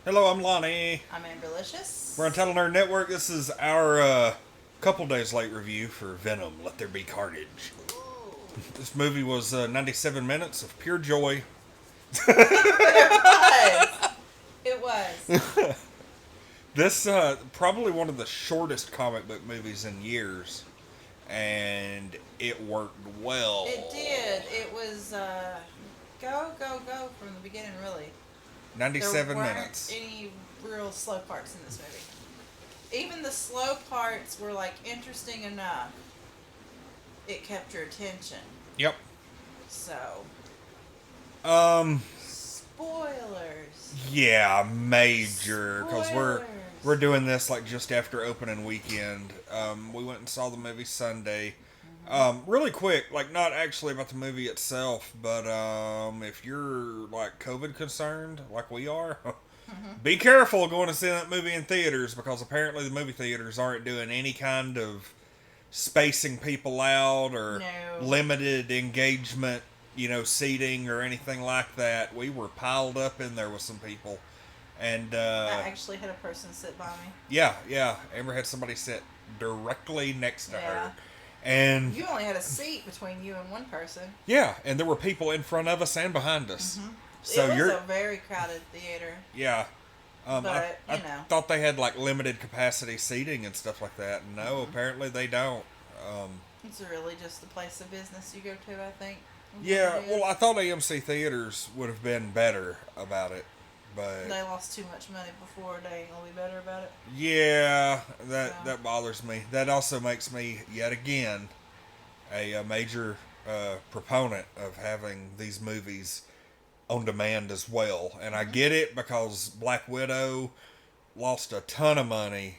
Hello, I'm Lonnie. I'm Amberlicious. We're on Untitled Nerd Network. This is our couple days late review for Venom, Let There Be Carnage. Ooh. This movie was 97 minutes of pure joy. It was. It was. This probably one of the shortest comic book movies in years, and it worked well. It did. It was go, go, go from the beginning, really. 97 there weren't minutes. any real slow parts in this movie. Even the slow parts were like interesting enough. It kept your attention. Yep. So. Um. Spoilers. Yeah, major, because we're Spoilers. doing this like just after opening weekend. We went and saw the movie Sunday. Really quick, like not actually about the movie itself, but if you're like COVID concerned, like we are, be careful going to see that movie in theaters, because apparently the movie theaters aren't doing any kind of spacing people out or No. limited engagement, seating or anything like that. We were piled up in there with some people. And I actually had a person sit by me. yeah. Amber had somebody sit directly next to Yeah. her. And You only had a seat between you and one person. yeah, and there were people in front of us and behind us. So It was you're a very crowded theater. yeah. But, I you know. thought they had like limited capacity seating and stuff like that. No, apparently they don't. It's really just the place of business you go to, I think. Yeah, It is. well, I thought AMC theaters would have been better about it, but They lost too much money before. They ain't gonna be better about it. yeah, that So. that bothers me. That also makes me yet again a major proponent of having these movies on demand as well. And I get it, because Black Widow lost a ton of money,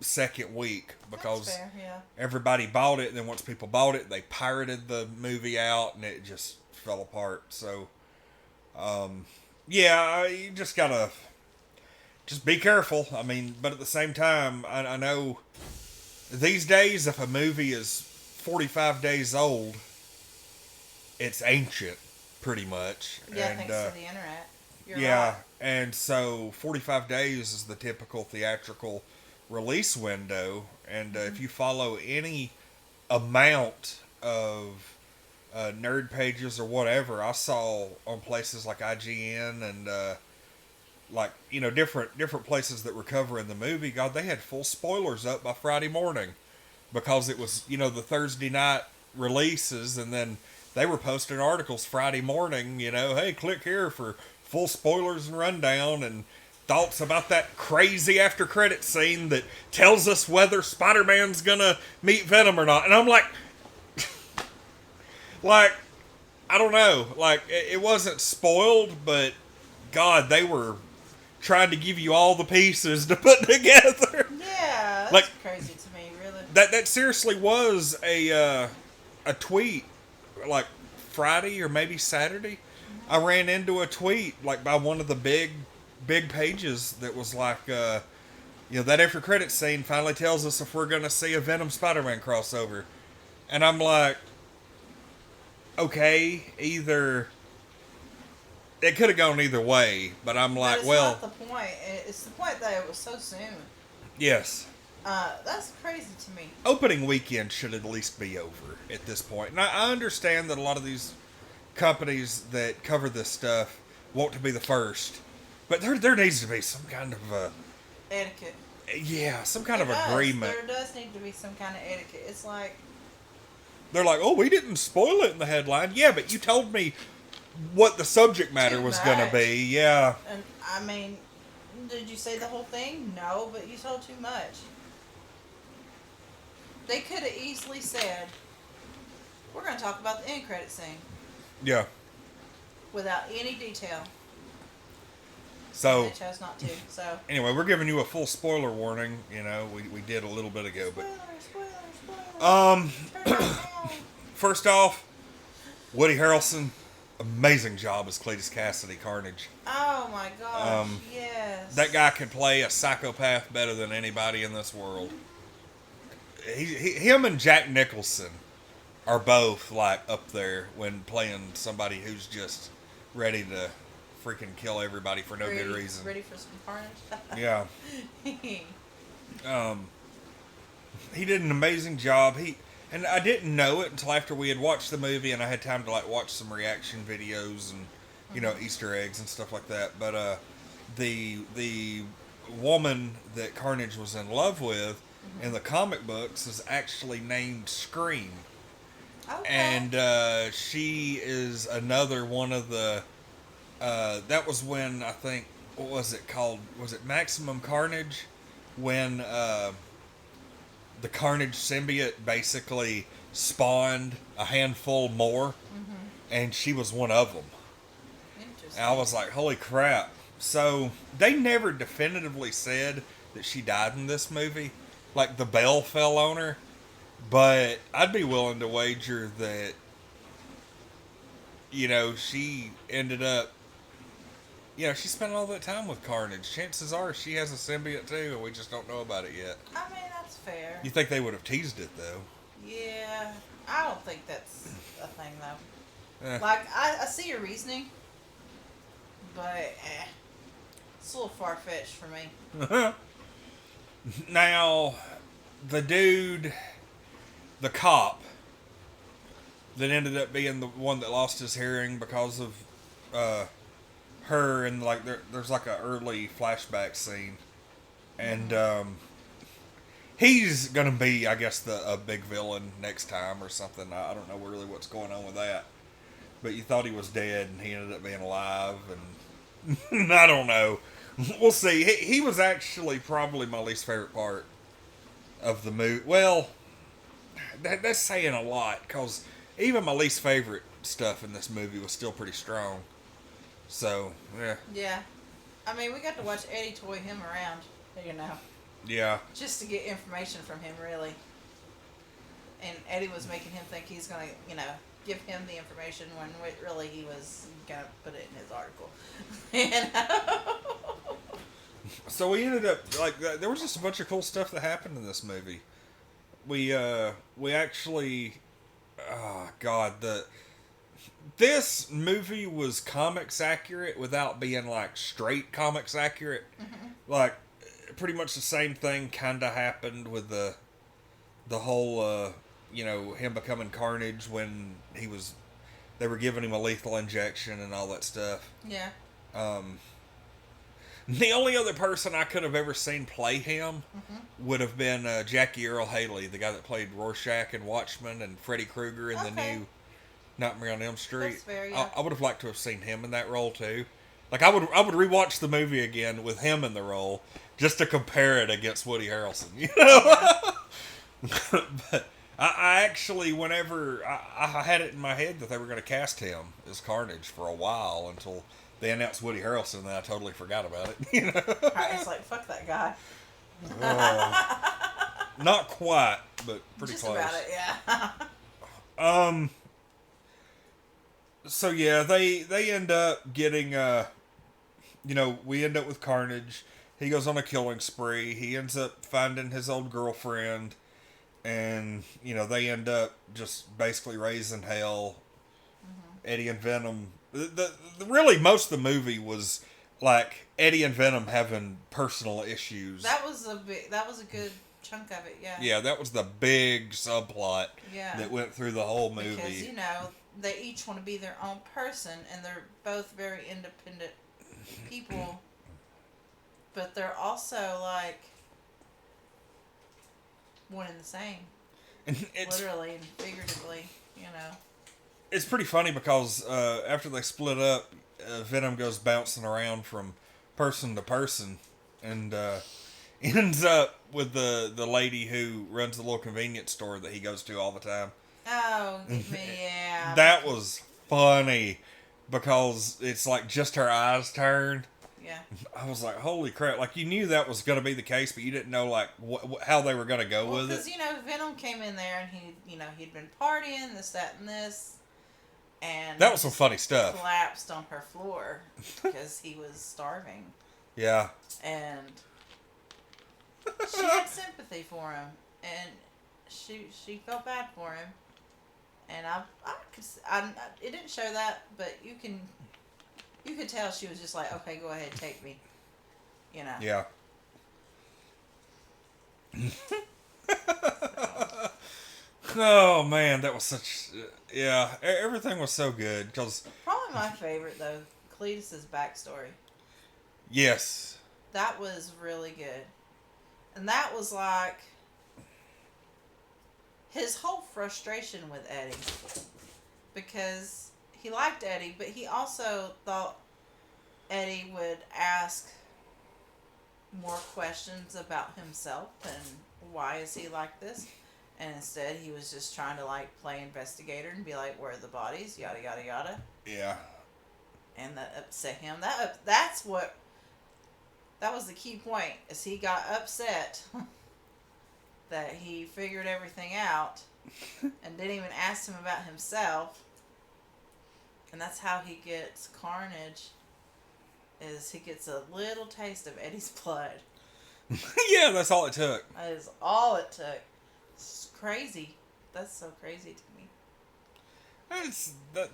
second week, because That's fair, yeah. everybody bought it, and then once people bought it, they pirated the movie out, and it just fell apart. So, yeah, you just gotta just be careful. I mean, but at the same time, I know these days, if a movie is 45 days old, it's ancient, pretty much. Yeah, And, thanks to the internet. You're yeah, right. and so 45 days is the typical theatrical release window. And if you follow any amount of nerd pages or whatever, I saw on places like IGN and different places that were covering the movie, God, they had full spoilers up by Friday morning, because it was the Thursday night releases, and then they were posting articles Friday morning, hey, click here for full spoilers and rundown and thoughts about that crazy after credit scene that tells us whether Spider-Man's gonna meet Venom or not. And I'm like, I don't know, it wasn't spoiled, but God, they were trying to give you all the pieces to put together. Yeah, that's Like- crazy to me, really. That seriously was a tweet, like Friday or maybe Saturday. I ran into a tweet like by one of the big pages that was like, that after credit scene finally tells us if we're gonna see a Venom Spider-Man crossover, and I'm like, okay, either it could have gone either way, but I'm But like, it's well, not the point. It's the point that it was so soon. yes. That's crazy to me. Opening weekend should at least be over at this point. And I understand that a lot of these companies that cover this stuff want to be the first, but there needs to be some kind of Etiquette. some kind of It does. agreement. There does need to be some kind of etiquette. It's like, They're like, oh, we didn't spoil it in the headline. Yeah, but you told me what the subject matter Too was going to much. be. Yeah. and I mean, did you say the whole thing? No, but you told too much. They could have easily said, we're going to talk about the end credit scene Yeah. without any detail. So They chose not to. So, anyway, we're giving you a full spoiler warning. We did a little bit ago, but spoilers. Turn it down. first off, Woody Harrelson, amazing job as Cletus Cassidy, Carnage. Oh my gosh, Um, yes. That guy can play a psychopath better than anybody in this world. Him and Jack Nicholson are both like up there when playing somebody who's just ready to freaking kill everybody for no good reason. Ready for some carnage? Yeah. He did an amazing job. And I didn't know it until after we had watched the movie and I had time to like watch some reaction videos and Easter eggs and stuff like that. But the woman that Carnage was in love with in the comic books is actually named Scream. Okay. And she is another one of the that was when I think, what was it called? Was it Maximum Carnage? When the Carnage symbiote basically spawned a handful more, and she was one of them. Interesting. And I was like, holy crap. So, they never definitively said that she died in this movie. Like, the bell fell on her. But I'd be willing to wager that, she ended up, she spent all that time with Carnage. Chances are she has a symbiote too, and we just don't know about it yet. I mean, that's fair. You think they would have teased it, though? Yeah. I don't think that's a thing, though. Eh. Like, I see your reasoning, but it's a little far-fetched for me. Now, the dude, the cop, that ended up being the one that lost his hearing because of her, and like there's like an early flashback scene, and he's gonna be, I guess, a big villain next time or something. I don't know really what's going on with that, but you thought he was dead and he ended up being alive, and I don't know. We'll see. He was actually probably my least favorite part of the movie. Well, that's saying a lot, because even my least favorite stuff in this movie was still pretty strong. So, yeah. Yeah. I mean, we got to watch Eddie toy him around, Yeah. just to get information from him, really. And Eddie was making him think he's going to, give him the information when really he was going to put it in his article. So we ended up, like, there was just a bunch of cool stuff that happened in this movie. We actually, oh God, this movie was comics accurate without being like straight comics accurate. Like, pretty much the same thing kind of happened with the whole, him becoming Carnage when they were giving him a lethal injection and all that stuff. Yeah. The only other person I could have ever seen play him would have been Jackie Earle Haley, the guy that played Rorschach in Watchmen and Freddy Krueger in the new Nightmare on Elm Street. That's fair, yeah. I would have liked to have seen him in that role too. Like, I would rewatch the movie again with him in the role just to compare it against Woody Harrelson. But I actually, whenever I had it in my head that they were going to cast him as Carnage for a while until they announced Woody Harrelson, and then I totally forgot about it. It's like, fuck that guy. Not quite, but pretty just close. Just about it, yeah. So yeah, they end up getting we end up with Carnage. He goes on a killing spree. He ends up finding his old girlfriend, and they end up just basically raising hell. Eddie and Venom. The really most of the movie was like Eddie and Venom having personal issues. That was a good chunk of it, yeah. Yeah, that was the big subplot that went through the whole movie. Because, they each want to be their own person, and they're both very independent people, but they're also, like, one and the same. And literally and figuratively, It's pretty funny because after they split up, Venom goes bouncing around from person to person, and ends up with the lady who runs the little convenience store that he goes to all the time. Oh, yeah. That was funny because it's like just her eyes turned. Yeah. I was like, holy crap. Like, you knew that was going to be the case, but you didn't know, like, how they were going to go with it. Because, Venom came in there and he'd been partying, this, that, and this. And that was some funny stuff. Collapsed on her floor because he was starving. Yeah. And she had sympathy for him, and she felt bad for him. And I it didn't show that, but you can You could tell she was just like, okay, go ahead, take me. You know. Yeah. So, Oh man, that was such. Yeah, everything was so good because probably my favorite though, Cletus's backstory. yes, That was really good, and that was like his whole frustration with Eddie, because he liked Eddie, but he also thought Eddie would ask more questions about himself and why is he like this, and instead he was just trying to like play investigator and be like, where are the bodies, yada yada yada, yeah, and that upset him. That was the key point, is he got upset that he figured everything out and didn't even ask him about himself. And that's how he gets Carnage, is he gets a little taste of Eddie's blood. yeah. That's all it took. That is all it took. It's crazy. That's so crazy to me.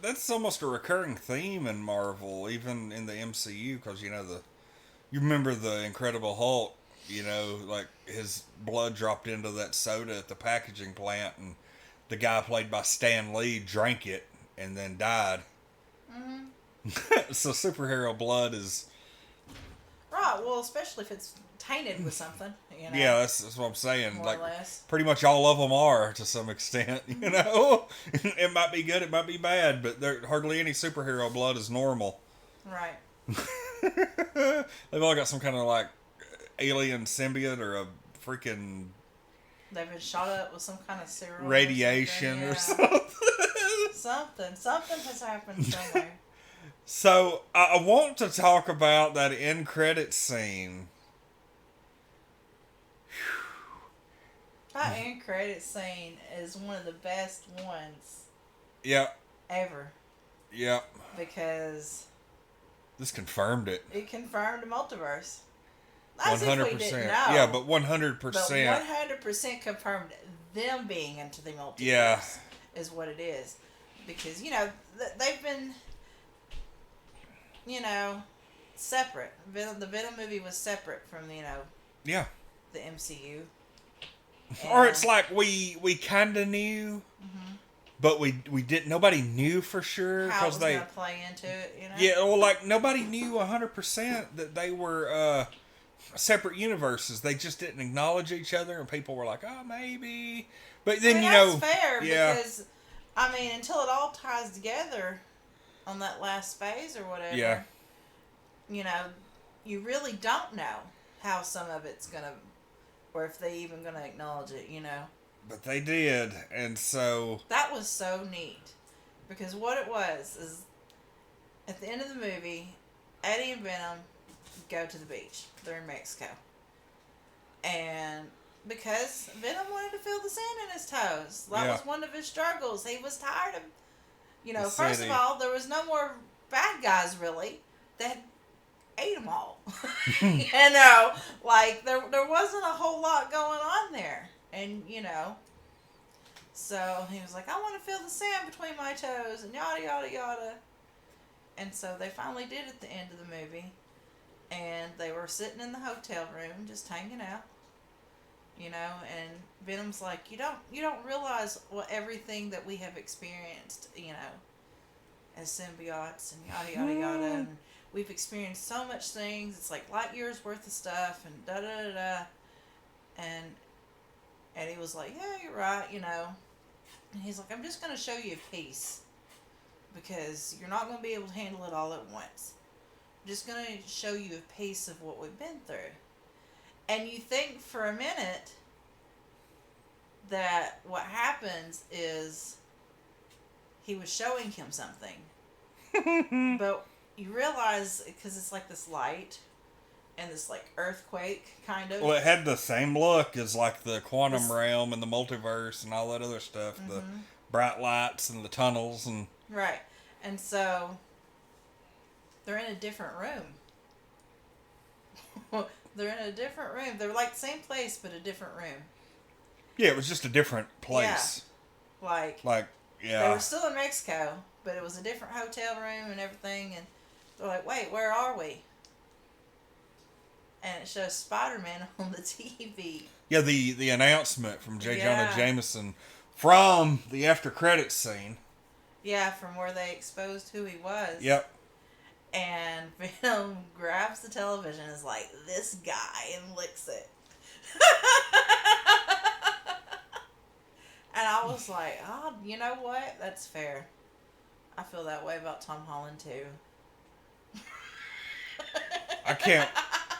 That's almost a recurring theme in Marvel, even in the MCU, because you remember the Incredible Hulk. Like his blood dropped into that soda at the packaging plant, and the guy played by Stan Lee drank it and then died. Mm-hmm. So superhero blood is Right, well, especially if it's tainted with something, yeah, that's what I'm saying. more Like or less. pretty much all of them are to some extent. It might be good, it might be bad, but hardly any superhero blood is normal. Right. They've all got some kind of like alien symbiote or a freaking They've been shot up with some kind of serum radiation or or something. Something has happened somewhere. So I want to talk about that end credit scene. That end credit scene is one of the best ones Yep. ever, Yep. because This confirmed it. it confirmed the multiverse. As if 100%. we didn't know. Yeah, but But 100%. 100% confirmed them being into the multiverse. Yeah. Is what it is. Because, they've been, separate. The Venom movie was separate from, Yeah. the MCU. Or it's like we kind of knew, Mhm. but we didn't. Nobody knew for sure How it because was they. going to play into it, Yeah, well, like nobody knew 100% that they were separate universes. They just didn't acknowledge each other, and people were like, "Oh, maybe." But then that's fair, yeah, because, until it all ties together on that last phase or whatever, yeah, you really don't know how some of it's going to, or if they even going to acknowledge it, but they did, and so That was so neat. Because what it was is, at the end of the movie, Eddie and Venom go to the beach. They're in Mexico. And because Venom wanted to feel the sand in his toes. That Yeah. was one of his struggles. He was tired of, The first city. of all, there was no more bad guys, really. They had ate them all. Like, there wasn't a whole lot going on there. And, so he was like, I want to feel the sand between my toes, and yada, yada, yada. And so they finally did at the end of the movie. And they were sitting in the hotel room, just hanging out. And Venom's like, you don't realize what everything that we have experienced, as symbiotes and yada, yada, yada. And we've experienced so much things. It's like light years worth of stuff and da, da, da, da. And Eddie was like, yeah, you're right, And he's like, I'm just going to show you a piece, because you're not going to be able to handle it all at once. I'm just going to show you a piece of what we've been through. And you think for a minute that what happens is he was showing him something. But you realize, because it's like this light and this like earthquake kind of. well, it had the same look as like the quantum realm and the multiverse and all that other stuff. Mm-hmm. The bright lights and the tunnels and Right. And so they're in a different room. They're in a different room. They're like the same place, but a different room. yeah, it was just a different place. Like Like they yeah, were still in Mexico, but it was a different hotel room and everything. And They're like, wait, where are we? And it shows Spider-Man on the TV. Yeah, the announcement from J. Jonah Yeah. Jameson from the after credits scene. Yeah, from where they exposed who he was. Yep. And Venom grabs the television and is like, this guy, and licks it. And I was like, oh, you know what? That's fair. I feel that way about Tom Holland, too.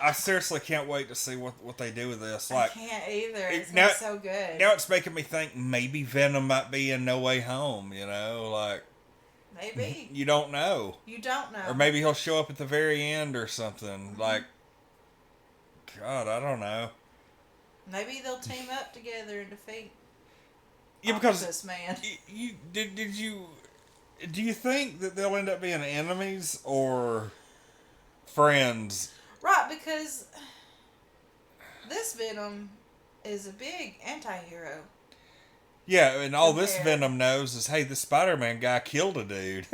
I seriously can't wait to see what they do with this. Like, I can't either. It's now, so good. Now it's making me think maybe Venom might be in No Way Home, like... Maybe. You don't know. You don't know. Or maybe he'll show up at the very end or something. Mm-hmm. Like, God, I don't know. Maybe they'll team up together and defeat because Man. Do you think that they'll end up being enemies or friends? Right, because this Venom is a big anti-hero. Yeah, and all this Venom knows is, hey, the Spider-Man guy killed a dude.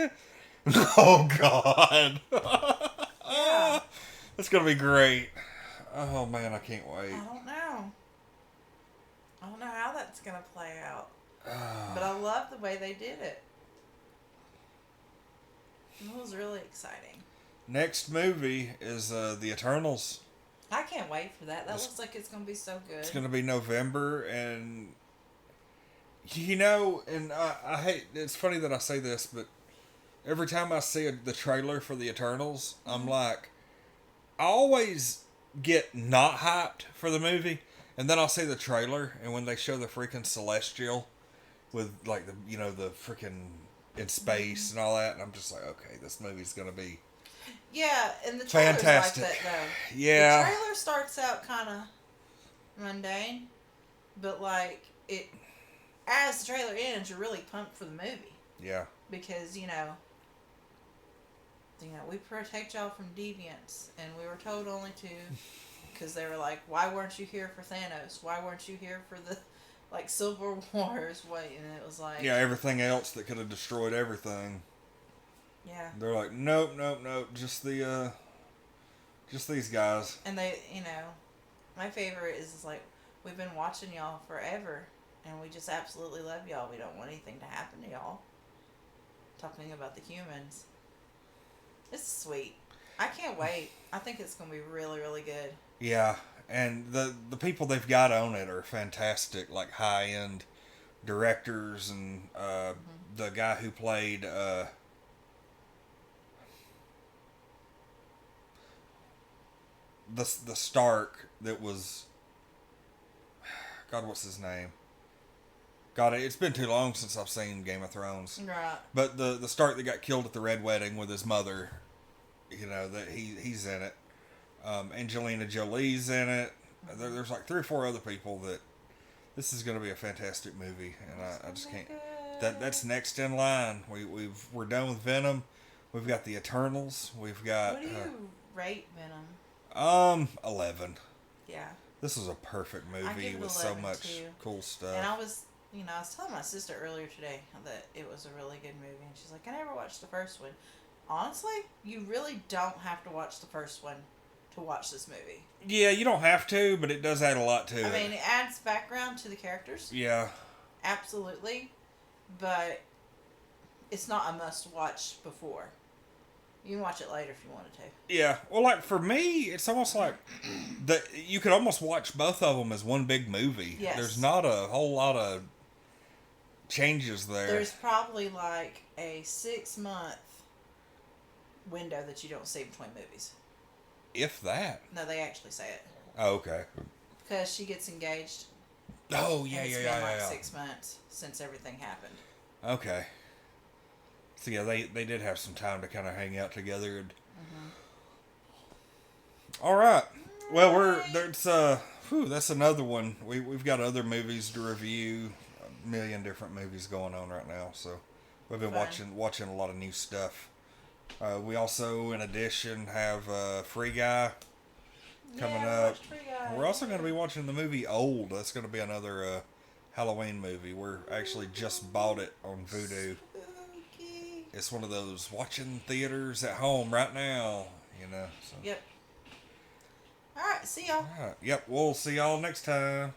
Oh, God. Yeah. That's going to be great. Oh, man, I can't wait. I don't know. I don't know how that's going to play out. But I love the way they did it. It was really exciting. Next movie is The Eternals. I can't wait for that. That looks like it's going to be so good. It's going to be November, and... and I hate... It's funny that I say this, but every time I see the trailer for The Eternals, I'm like... I always get not hyped for the movie, and then I'll see the trailer, and when they show the freaking Celestial with, like, the freaking in space and all that, and I'm just like, okay, this movie's going to be... Yeah, and the trailer's fantastic. like that, though. Yeah. The trailer starts out kind of mundane, but, like, it... As the trailer ends, you're really pumped for the movie. Yeah. Because, we protect y'all from deviants, and we were told only to, because they were like, why weren't you here for Thanos? Why weren't you here for the, Civil Wars? And it was like... Yeah, everything else that could have destroyed everything. Yeah. They're like, nope, just these guys. And they, my favorite is like, we've been watching y'all forever, and we just absolutely love y'all. We don't want anything to happen to y'all. Talking about the humans. It's sweet. I can't wait. I think it's going to be really, really good. Yeah, and the people they've got on it are fantastic, like high-end directors, and the guy who played the Stark that was... God, what's his name? God, it's been too long since I've seen Game of Thrones. Right. But the Stark that got killed at the Red Wedding with his mother, that he's in it. Angelina Jolie's in it. There's like 3 or 4 other people that... This is going to be a fantastic movie, and I just can't... That's next in line. We're done with Venom. We've got the Eternals. We've got... What do you rate Venom? 11. Yeah. This is a perfect movie with so much cool stuff. And I was telling my sister earlier today that it was a really good movie, and she's like, I never watched the first one. Honestly, you really don't have to watch the first one to watch this movie. Yeah, you don't have to, but it does add a lot to it. I mean, it adds background to the characters. Yeah. Absolutely. But it's not a must-watch before. You can watch it later if you wanted to. Yeah. Well, like, for me, it's almost like... you could almost watch both of them as one big movie. Yes. There's not a whole lot of changes there. There's probably like a 6-month window that you don't see between movies. If that. No, they actually say it. Oh, okay. Because she gets engaged. Oh, yeah. It's been like 6 months since everything happened. Okay. So yeah, they did have some time to kind of hang out together. And... All right. Well, that's another one. We've got other movies to review. A million different movies going on right now, so we've been watching a lot of new stuff. We also, in addition, have Free Guy coming up. Free Guy. We're also going to be watching the movie Old. That's going to be another Halloween movie. We're actually just bought it on Vudu. Spooky. it's one of those watching theaters at home right now, So. Yep. All right, see y'all. All right. Yep, we'll see y'all next time.